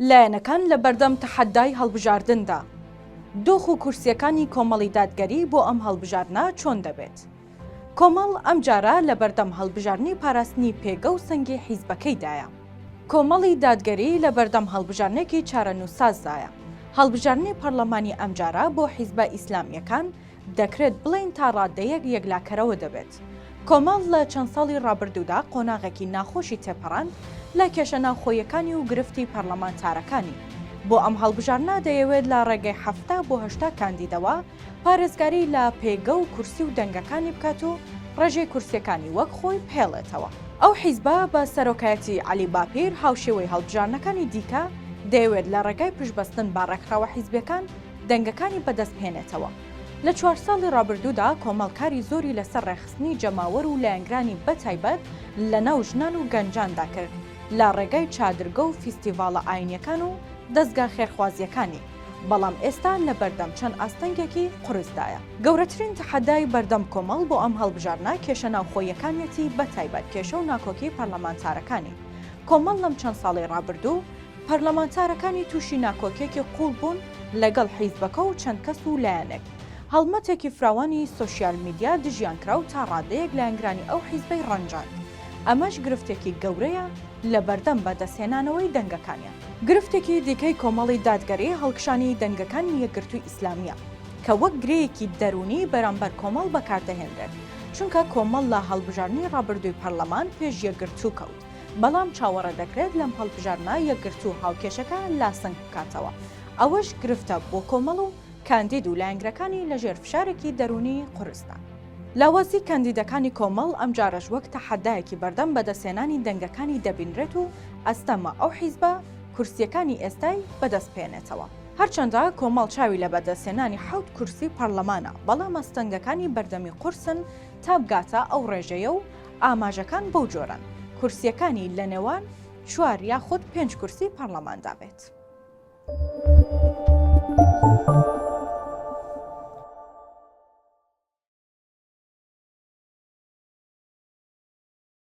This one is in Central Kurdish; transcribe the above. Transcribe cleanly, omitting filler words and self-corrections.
لایەنەکان لە بەردەم تەحەدای هەڵبژاردندا. دۆخ و کورسیەکانی کۆمەڵی دادگەری بۆ ئەم هەڵبژاردنە چۆن دەبێت؟ کۆمەڵ ئەم جارە لە بەردەم هەڵبژاردنی پاراستنی پێگە و سەنگی حیزبەکەیدایە. کۆمەڵی دادگەری لە بەردەم هەڵبژاردنێکی چارەنووسازدایە. هەڵبژاردنی پەرلەمانی ئەم جارە بۆ حیزبە ئیسلامیەکان دەکرێت بڵێن تا ڕادەیەک یەکلاکەرەوە دەبێت. کۆمەڵ لە چەند ساڵی ڕابردوودا قۆناغێکی ناخۆشی تێپەڕاند لە کێشە ناوخۆیەکانی و گرفتی پەرلەمانتارەکانی. بۆ ئەم هەڵبژاردنە دەیەوێت لە ڕێگەی 7 بۆ 8 کاندیدەوە پارێزگاری لە پێگە و کورسی و دەنگەکانی بکات و ڕێژەی کورسیەکانی وەک خۆی پێڵێتەوە. ئەو حیزبە بە سەرۆکایەتی عەلی باپیر هاوشێوەی هەڵبژاردنەکانی دیکە دەیەوێت لە ڕێگای پشتبەستن بە ڕێکخراوە حیزبەکان دەنگەکانی بەدەستهێنێتەوە. لە 4 ساڵی ڕابردوودا کۆمەڵکاری زۆری لەسەر ڕێخستنی جەماوەر و لایەنگرانی بەتایبەت لە ناو ژنان و گەنجاندا کرد لە ڕێگای چادرگە و فیستیڤاڵە ئاینیەکان و دەستگا خێرخوازیەکانی. بەڵام ئێستا لە بەردەم چەند ئاستەنگێکی قورسدایە. گەورەترین تەحەدای بەردەم کۆمەڵ بۆ ئەم هەڵبژاردنە کێشە ناوخۆیەکانیەتی بەتایبەت کێشە و ناکۆکی پەرلەمانتارەکانی. کۆمەڵ لەم چەند ساڵی ڕابردوو پەرلەمانتارەکانی تووشی ناکۆکیێکی قوڵ بوون لەگەڵ حیزبەکە و چەند کەس و لایەنێک. هەڵمەتێکی فراوانی سۆشیال میدیا دژیانکرا و تا ڕادەیەک لایەنگرانی ئەو حیزبەی ڕەنجاند. ئەمەش گرفتێکی گەورەیە لە بەردەم بەدەستهێنانەوەی دەنگەکانیان. گرفتێکی دیکەی کۆمەڵی دادگەری هەڵکشانی دەنگەکانی یەکگرتووی ئیسلامیە کە وەک گرەیەکی دەرونی بەرامبەر کۆمەڵ بەکاردەهێنرێت، چونکە کۆمەڵ لە هەڵبژاردنی ڕابردووی پەرلەمان پێش یەکگرتوو کەوت. بەڵام چاوەڕە دەکرێت لەم هەڵبژاردنە یەکگرتوو هاوکێشەکە لاسنگ بکاتەوە. ئەوەش گرفتە بۆ کۆمەڵ و کاندید و لایەنگرەکانی لەژێر فشارێکی دەرونی قورسدا. لاوازی کاندیدەکانی کۆمەڵ ئەم جارەش وەک تەحەدایەکی بەردەم بەدەستهێنانی دەنگەکانی دەبینرێت و ئەستەمە ئەو حیزبە کورسیەکانی ئێستای بەدەست پێێنێتەوە. هەرچەندە کۆمەڵ چاوی لە بەدەستهێنانی 7 کورسی پەرلەمانە، بەڵام ئەستەنگەکانی بەردەمی قورسن تا بگاتە ئەو ڕێژەیە و ئاماژەکان بەو جۆرن کورسیەکانی لە نێوان 4 یاخود 5 کورسی پەرلەماندا بێت.